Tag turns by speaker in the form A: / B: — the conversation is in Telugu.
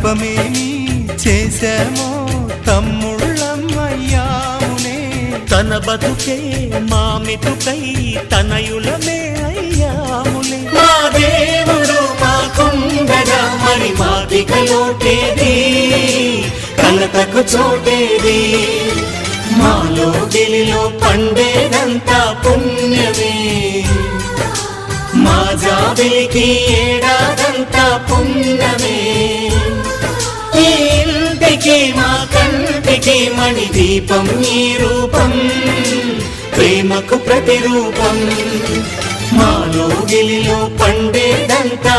A: పాపమేమి చేశామో తమ్ముళ్ళమయ్యామునే.
B: తన బతుకే మామితుకై తనయులమే అయ్యాములే.
C: మా దేవుడు మాకుండగా మరి మాదిక లోటేది, కలతకు చోటేది. మాలో గిలిలో పండేదంతా పుణ్యమే, మా జాబిలికి ఏడాదంతా పుణ్యమే. ఈ ఇంటికి మా కంటికి మణి దీపం ఈ రూపం, ప్రేమకు ప్రతిరూపం. మాలో గిలిలో పండేదంతా